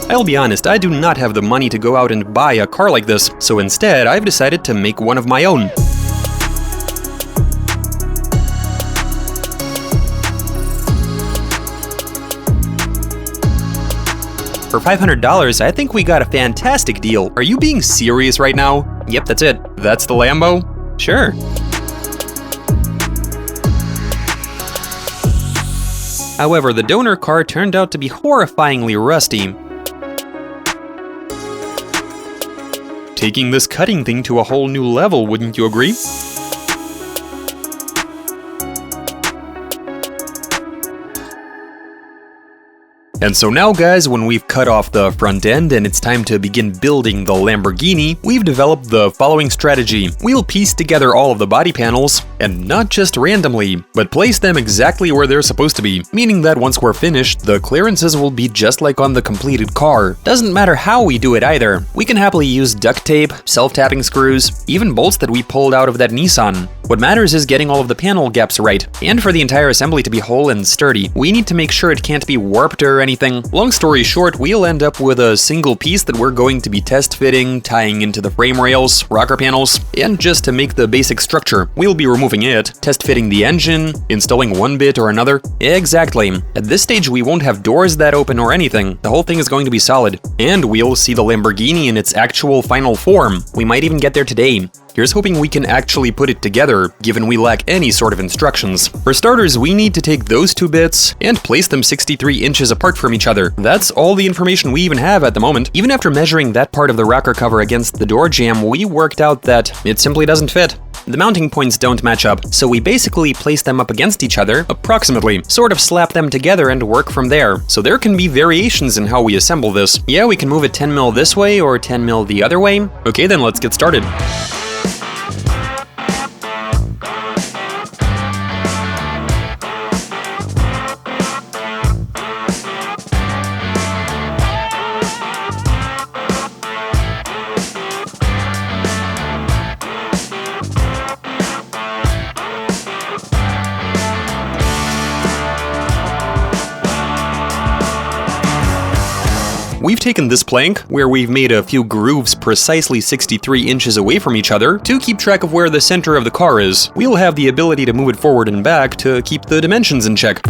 I'll be honest, I do not have the money to go out and buy a car like this, so instead I've decided to make one of my own. For $500, I think we got a fantastic deal. Are you being serious right now? Yep, that's it. That's the Lambo? Sure. However, the donor car turned out to be horrifyingly rusty. Taking this cutting thing to a whole new level, wouldn't you agree? And so now guys, when we've cut off the front end and it's time to begin building the Lamborghini, we've developed the following strategy. We'll piece together all of the body panels, and not just randomly, but place them exactly where they're supposed to be, meaning that once we're finished, the clearances will be just like on the completed car. Doesn't matter how we do it either. We can happily use duct tape, self-tapping screws, even bolts that we pulled out of that Nissan. What matters is getting all of the panel gaps right, and for the entire assembly to be whole and sturdy, we need to make sure it can't be warped or anything. Long story short, we'll end up with a single piece that we're going to be test fitting, tying into the frame rails, rocker panels, and just to make the basic structure, we'll be removing it, test fitting the engine, installing one bit or another. Exactly. At this stage, we won't have doors that open or anything. The whole thing is going to be solid. And we'll see the Lamborghini in its actual final form. We might even get there today. Here's hoping we can actually put it together, given we lack any sort of instructions. For starters, we need to take those two bits and place them 63 inches apart from each other. That's all the information we even have at the moment. Even after measuring that part of the rocker cover against the door jamb, we worked out that it simply doesn't fit. The mounting points don't match up, so we basically place them up against each other, approximately, sort of slap them together and work from there. So there can be variations in how we assemble this. Yeah, we can move it 10 mil this way or 10 mil the other way. Okay, then let's get started. We've taken this plank, where we've made a few grooves precisely 63 inches away from each other, to keep track of where the center of the car is. We'll have the ability to move it forward and back to keep the dimensions in check.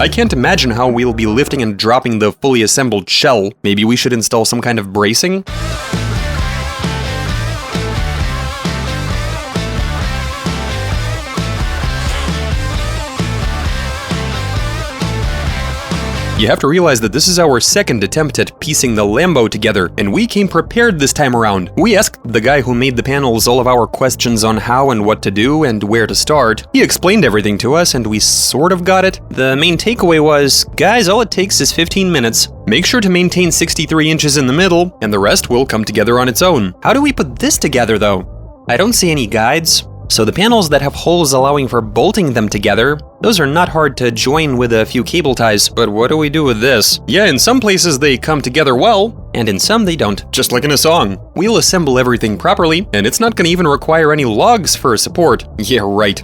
I can't imagine how we'll be lifting and dropping the fully assembled shell. Maybe we should install some kind of bracing? You have to realize that this is our second attempt at piecing the Lambo together, and we came prepared this time around. We asked the guy who made the panels all of our questions on how and what to do and where to start. He explained everything to us, and we sort of got it. The main takeaway was, guys, all it takes is 15 minutes. Make sure to maintain 63 inches in the middle, and the rest will come together on its own. How do we put this together, though? I don't see any guides. So the panels that have holes allowing for bolting them together, those are not hard to join with a few cable ties. But what do we do with this? Yeah, in some places they come together well, and in some they don't. Just like in a song. We'll assemble everything properly, and it's not gonna even require any logs for support. Yeah, right.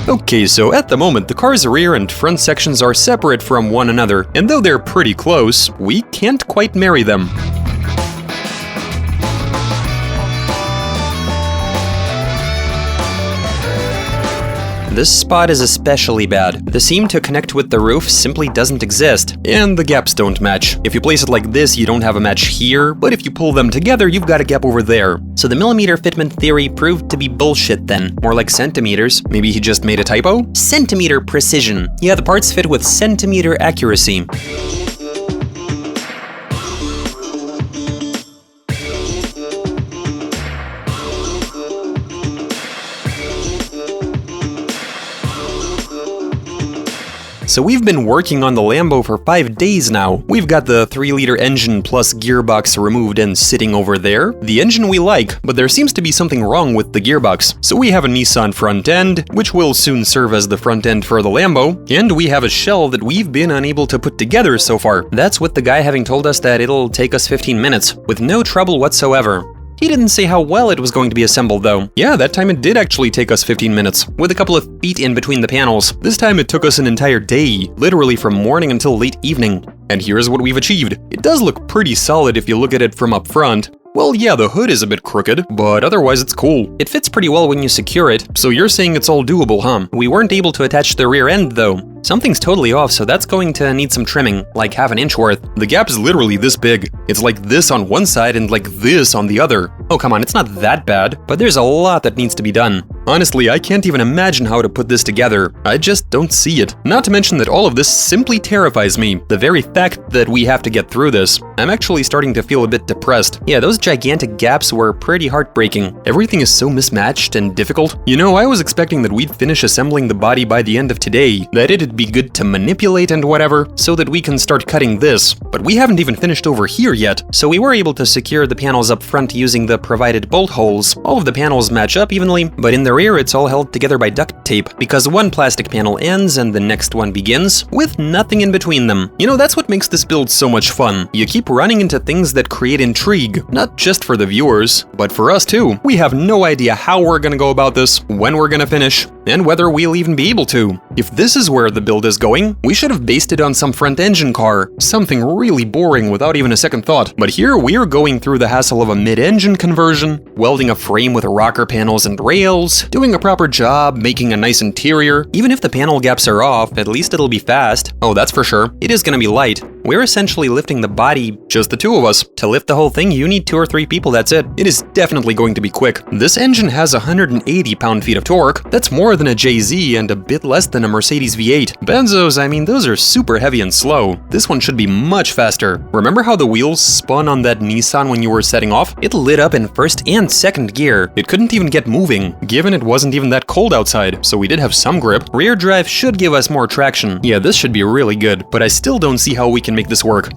Okay, so at the moment, the car's rear and front sections are separate from one another, and though they're pretty close, we can't quite marry them. this spot is especially bad. The seam to connect with the roof simply doesn't exist, and the gaps don't match. If you place it like this, you don't have a match here, but if you pull them together, you've got a gap over there. So the millimeter fitment theory proved to be bullshit then. More like centimeters. Maybe he just made a typo? Centimeter precision. Yeah, the parts fit with centimeter accuracy. So we've been working on the Lambo for 5 days now. We've got the 3-liter engine plus gearbox removed and sitting over there. The engine we like, but there seems to be something wrong with the gearbox. So we have a Nissan front end, which will soon serve as the front end for the Lambo, and we have a shell that we've been unable to put together so far. That's with the guy having told us that it'll take us 15 minutes, with no trouble whatsoever. He didn't say how well it was going to be assembled though. Yeah, that time it did actually take us 15 minutes, with a couple of feet in between the panels. This time it took us an entire day, literally from morning until late evening. And here's what we've achieved. It does look pretty solid if you look at it from up front. Well, yeah, the hood is a bit crooked, but otherwise it's cool. It fits pretty well when you secure it, so you're saying it's all doable, huh? We weren't able to attach the rear end though. Something's totally off, so that's going to need some trimming, like half an inch worth. The gap is literally this big. It's like this on one side and like this on the other. Oh, come on, it's not that bad, but there's a lot that needs to be done. Honestly, I can't even imagine how to put this together. I just don't see it. Not to mention that all of this simply terrifies me. The very fact that we have to get through this. I'm actually starting to feel a bit depressed. Yeah, those gigantic gaps were pretty heartbreaking. Everything is so mismatched and difficult. You know, I was expecting that we'd finish assembling the body by the end of today, that it'd be good to manipulate and whatever, so that we can start cutting this. But we haven't even finished over here yet. So we were able to secure the panels up front using the provided bolt holes. All of the panels match up evenly, but in the rear it's all held together by duct tape, because one plastic panel ends and the next one begins, with nothing in between them. You know, that's what makes this build so much fun. You keep running into things that create intrigue, not just for the viewers, but for us too. We have no idea how we're gonna go about this, when we're gonna finish, and whether we'll even be able to. If this is where the build is going, we should have based it on some front engine car, something really boring without even a second thought. But here we're going through the hassle of a mid-engine conversion, welding a frame with rocker panels and rails, doing a proper job, making a nice interior. Even if the panel gaps are off, at least it'll be fast. Oh, that's for sure. It is gonna be light. We're essentially lifting the body, just the two of us. To lift the whole thing, you need 2 or 3 people, that's it. It is definitely going to be quick. This engine has 180 pound-feet of torque. That's more than a JZ and a bit less than a Mercedes V8. Benzos, I mean, those are super heavy and slow. This one should be much faster. Remember how the wheels spun on that Nissan when you were setting off? It lit up in first and second gear. It couldn't even get moving, given it wasn't even that cold outside, so we did have some grip. Rear drive should give us more traction. Yeah, this should be really good, but I still don't see how we can make this work.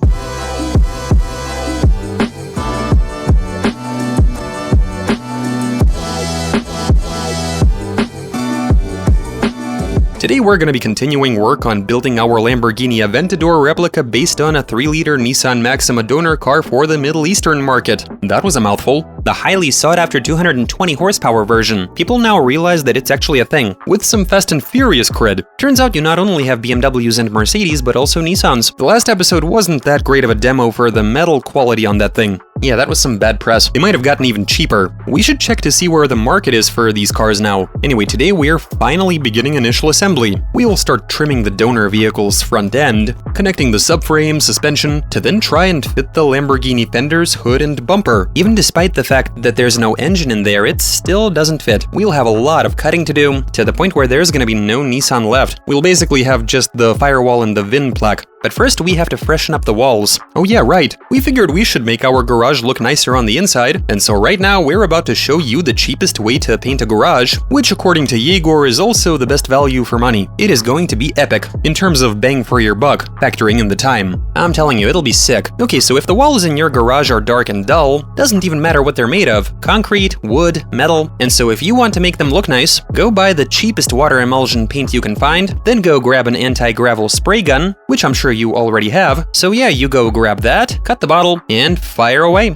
Today we're going to be continuing work on building our Lamborghini Aventador replica based on a 3-liter Nissan Maxima donor car for the Middle Eastern market. That was a mouthful. The highly sought-after 220 horsepower version. People now realize that it's actually a thing, with some Fast and Furious cred. Turns out you not only have BMWs and Mercedes, but also Nissans. The last episode wasn't that great of a demo for the metal quality on that thing. Yeah, that was some bad press. It might have gotten even cheaper. We should check to see where the market is for these cars now. Anyway, today we're finally beginning initial assembly. We will start trimming the donor vehicle's front end, connecting the subframe, suspension, to then try and fit the Lamborghini fenders, hood, and bumper. Even despite the fact that there's no engine in there, it still doesn't fit. We'll have a lot of cutting to do, to the point where there's gonna be no Nissan left. We'll basically have just the firewall and the VIN plaque. But first we have to freshen up the walls. Oh yeah, right. We figured we should make our garage look nicer on the inside, and so right now we're about to show you the cheapest way to paint a garage, which according to Yegor is also the best value for money. It is going to be epic, in terms of bang for your buck, factoring in the time. I'm telling you, it'll be sick. Okay, so if the walls in your garage are dark and dull, doesn't even matter what they're made of. Concrete, wood, metal, and so if you want to make them look nice, go buy the cheapest water emulsion paint you can find, then go grab an anti-gravel spray gun, which I'm sure you already have. So yeah, you go grab that, cut the bottle, and fire away.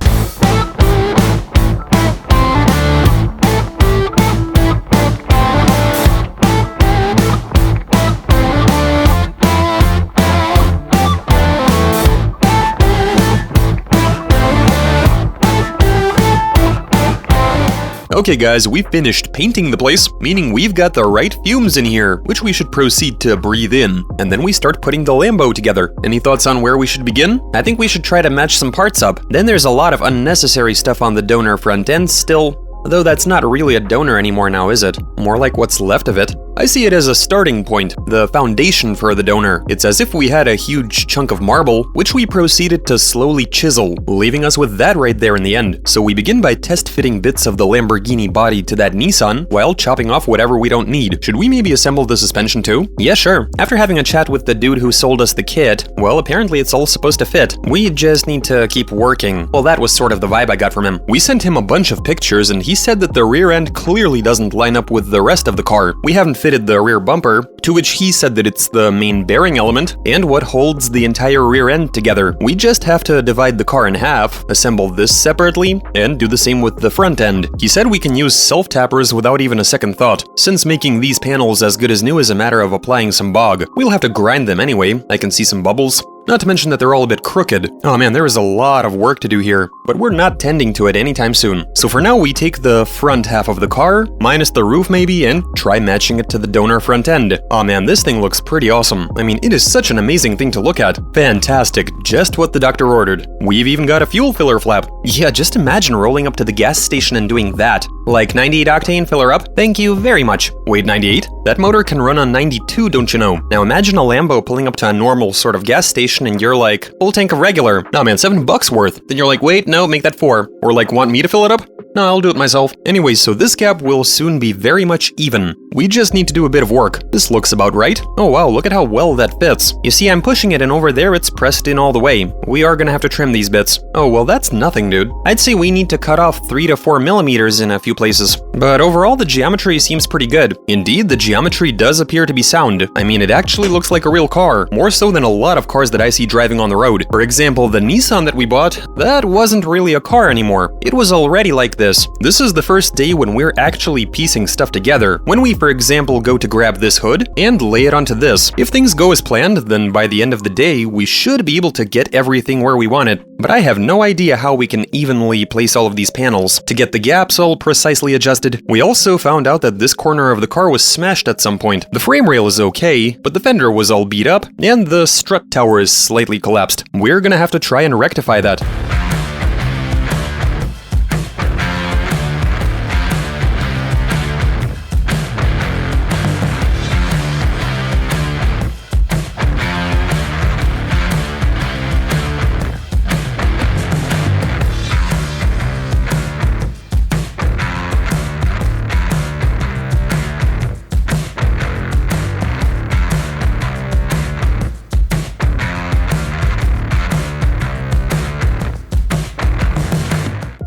Okay guys, we've finished painting the place, meaning we've got the right fumes in here, which we should proceed to breathe in. And then we start putting the Lambo together. Any thoughts on where we should begin? I think we should try to match some parts up. Then there's a lot of unnecessary stuff on the donor front end still. Though that's not really a donor anymore now, is it? More like what's left of it. I see it as a starting point, the foundation for the donor. It's as if we had a huge chunk of marble, which we proceeded to slowly chisel, leaving us with that right there in the end. So we begin by test-fitting bits of the Lamborghini body to that Nissan, while chopping off whatever we don't need. Should we maybe assemble the suspension too? Yeah, sure. After having a chat with the dude who sold us the kit, well, apparently it's all supposed to fit. We just need to keep working. Well, that was sort of the vibe I got from him. We sent him a bunch of pictures, and he said that the rear end clearly doesn't line up with the rest of the car. We haven't fitted the rear bumper, to which he said that it's the main bearing element and what holds the entire rear end together. We just have to divide the car in half, assemble this separately, and do the same with the front end. He said we can use self-tappers without even a second thought, since making these panels as good as new is a matter of applying some bog. We'll have to grind them anyway. I can see some bubbles. Not to mention that they're all a bit crooked. Oh man, there is a lot of work to do here, but we're not tending to it anytime soon. So for now, we take the front half of the car, minus the roof maybe, and try matching it to the donor front end. Oh man, this thing looks pretty awesome. I mean, it is such an amazing thing to look at. Fantastic, just what the doctor ordered. We've even got a fuel filler flap. Yeah, just imagine rolling up to the gas station and doing that. Like 98 octane, filler up? Thank you very much. Wait, 98? That motor can run on 92, don't you know? Now imagine a Lambo pulling up to a normal sort of gas station and you're like, full tank of regular. Nah man, $7 worth. Then you're like, wait, no, make that 4. Or like, want me to fill it up? No, I'll do it myself. Anyway, so this gap will soon be very much even. We just need to do a bit of work. This looks about right. Oh wow, look at how well that fits. You see, I'm pushing it and over there it's pressed in all the way. We are gonna have to trim these bits. Oh, well that's nothing, dude. I'd say we need to cut off 3 to 4 millimeters in a few places. But overall, the geometry seems pretty good. Indeed, the geometry does appear to be sound. I mean, it actually looks like a real car, more so than a lot of cars that I see driving on the road. For example, the Nissan that we bought, that wasn't really a car anymore. It was already like this. This is the first day when we're actually piecing stuff together. When we, for example, go to grab this hood and lay it onto this. If things go as planned, then by the end of the day, we should be able to get everything where we want it. But I have no idea how we can evenly place all of these panels to get the gaps all precisely adjusted. We also found out that this corner of the car was smashed at some point. The frame rail is okay, but the fender was all beat up, and the strut tower is slightly collapsed. We're gonna have to try and rectify that.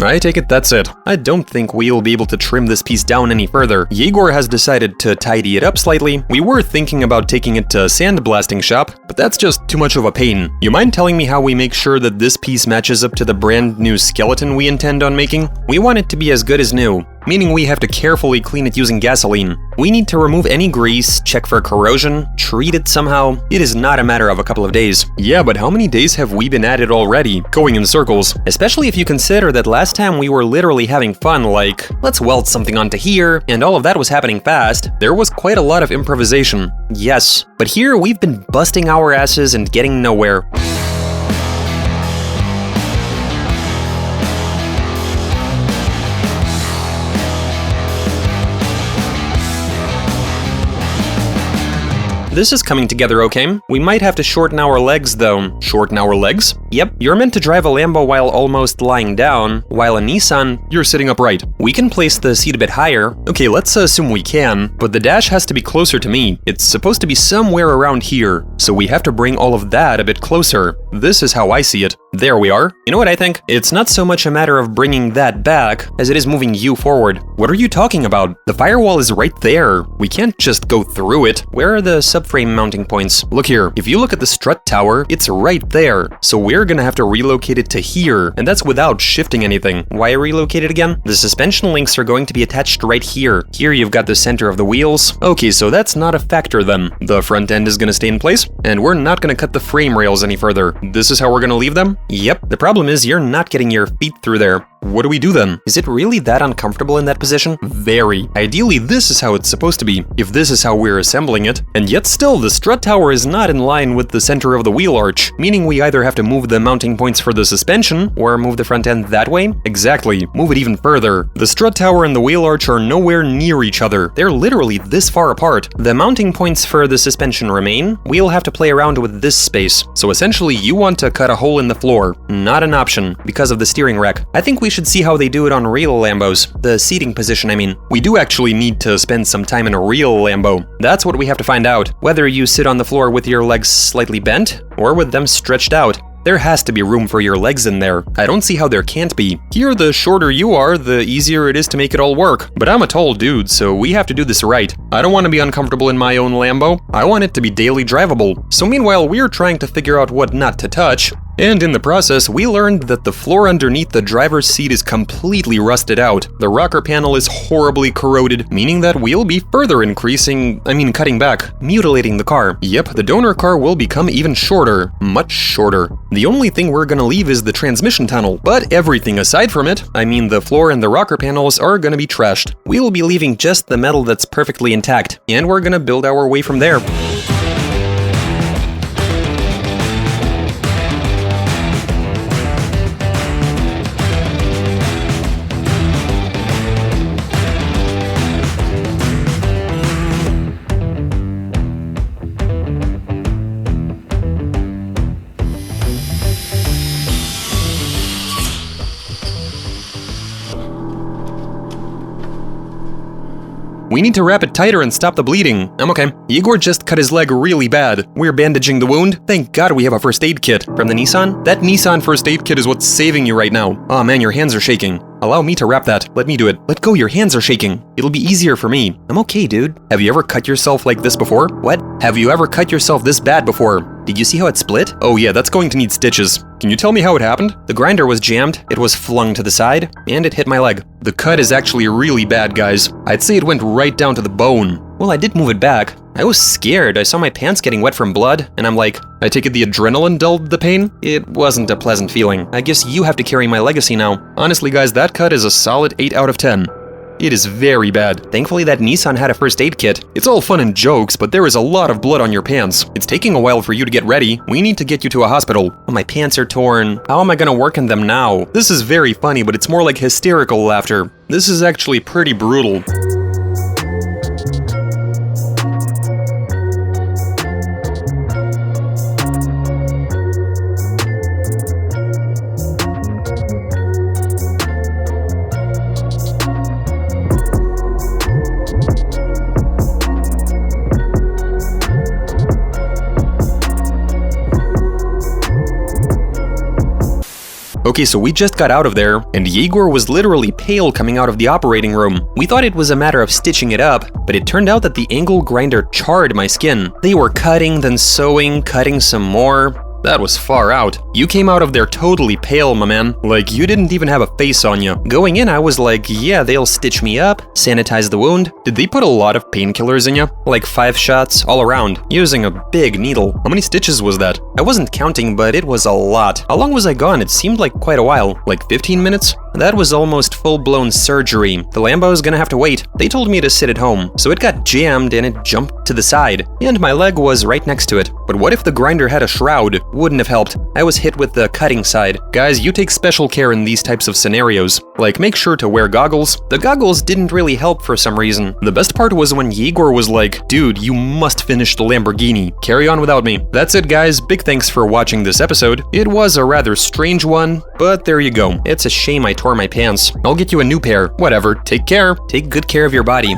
I take it that's it. I don't think we'll be able to trim this piece down any further. Yegor has decided to tidy it up slightly. We were thinking about taking it to a sandblasting shop, but that's just too much of a pain. You mind telling me how we make sure that this piece matches up to the brand new skeleton we intend on making? We want it to be as good as new, meaning we have to carefully clean it using gasoline. We need to remove any grease, check for corrosion, treat it somehow. It is not a matter of a couple of days. Yeah, but how many days have we been at it already, going in circles? Especially if you consider that last time we were literally having fun, like, let's weld something onto here, and all of that was happening fast. There was quite a lot of improvisation. Yes, but here we've been busting our asses and getting nowhere. This is coming together okay. We might have to shorten our legs though. Shorten our legs? Yep, you're meant to drive a Lambo while almost lying down, while a Nissan, you're sitting upright. We can place the seat a bit higher. Okay, let's assume we can, but the dash has to be closer to me. It's supposed to be somewhere around here, so we have to bring all of that a bit closer. This is how I see it. There we are. You know what I think? It's not so much a matter of bringing that back as it is moving you forward. What are you talking about? The firewall is right there. We can't just go through it. Where are the subframe mounting points? Look here. If you look at the strut tower, it's right there. So we're gonna have to relocate it to here, and that's without shifting anything. Why relocate it again? The suspension links are going to be attached right here. Here you've got the center of the wheels. Okay, so that's not a factor then. The front end is gonna stay in place, and we're not gonna cut the frame rails any further. This is how we're gonna leave them? Yep. The problem is you're not getting your feet through there. What do we do then? Is it really that uncomfortable in that position? Very. Ideally, this is how it's supposed to be, if this is how we're assembling it. And yet still, the strut tower is not in line with the center of the wheel arch, meaning we either have to move the mounting points for the suspension, or move the front end that way? Exactly. Move it even further. The strut tower and the wheel arch are nowhere near each other. They're literally this far apart. The mounting points for the suspension remain. We'll have to play around with this space. So essentially, you want to cut a hole in the floor. Not an option, because of the steering rack. I think we should see how they do it on real Lambos. The seating position, I mean. We do actually need to spend some time in a real Lambo. That's what we have to find out. Whether you sit on the floor with your legs slightly bent, or with them stretched out. There has to be room for your legs in there. I don't see how there can't be. Here, the shorter you are, the easier it is to make it all work. But I'm a tall dude, so we have to do this right. I don't want to be uncomfortable in my own Lambo. I want it to be daily drivable. So meanwhile, we're trying to figure out what not to touch. And in the process, we learned that the floor underneath the driver's seat is completely rusted out. The rocker panel is horribly corroded, meaning that we'll be further cutting back, mutilating the car. Yep, the donor car will become even shorter, much shorter. The only thing we're gonna leave is the transmission tunnel, but everything aside from it, the floor and the rocker panels are gonna be trashed. We'll be leaving just the metal that's perfectly intact, and we're gonna build our way from there. We need to wrap it tighter and stop the bleeding. I'm okay. Igor just cut his leg really bad. We're bandaging the wound. Thank God we have a first aid kit. From the Nissan? That Nissan first aid kit is what's saving you right now. Aw man, your hands are shaking. Allow me to wrap that. Let me do it. Let go, your hands are shaking. It'll be easier for me. I'm okay, dude. Have you ever cut yourself like this before? What? Have you ever cut yourself this bad before? Did you see how it split? Oh yeah, that's going to need stitches. Can you tell me how it happened? The grinder was jammed, it was flung to the side, and it hit my leg. The cut is actually really bad, guys. I'd say it went right down to the bone. Well, I did move it back. I was scared. I saw my pants getting wet from blood, and I'm like, I take it the adrenaline dulled the pain? It wasn't a pleasant feeling. I guess you have to carry my legacy now. Honestly, guys, that cut is a solid 8 out of 10. It is very bad. Thankfully, that Nissan had a first aid kit. It's all fun and jokes, but there is a lot of blood on your pants. It's taking a while for you to get ready. We need to get you to a hospital. Oh, my pants are torn. How am I gonna work in them now? This is very funny, but it's more like hysterical laughter. This is actually pretty brutal. Okay, so we just got out of there, and Yegor was literally pale coming out of the operating room. We thought it was a matter of stitching it up, but it turned out that the angle grinder charred my skin. They were cutting, then sewing, cutting some more. That was far out. You came out of there totally pale, my man. Like, you didn't even have a face on you. Going in, I was like, yeah, they'll stitch me up, sanitize the wound. Did they put a lot of painkillers in you? Like 5 shots all around, using a big needle. How many stitches was that? I wasn't counting, but it was a lot. How long was I gone? It seemed like quite a while. Like 15 minutes? That was almost full-blown surgery. The Lambo's gonna have to wait. They told me to sit at home, so it got jammed and it jumped to the side. And my leg was right next to it. But what if the grinder had a shroud? Wouldn't have helped. I was hit with the cutting side. Guys, you take special care in these types of scenarios. Like, make sure to wear goggles. The goggles didn't really help for some reason. The best part was when Yegor was like, dude, you must finish the Lamborghini. Carry on without me. That's it, guys. Big thanks for watching this episode. It was a rather strange one, but there you go. It's a shame I tore my pants. I'll get you a new pair. Whatever. Take care. Take good care of your body.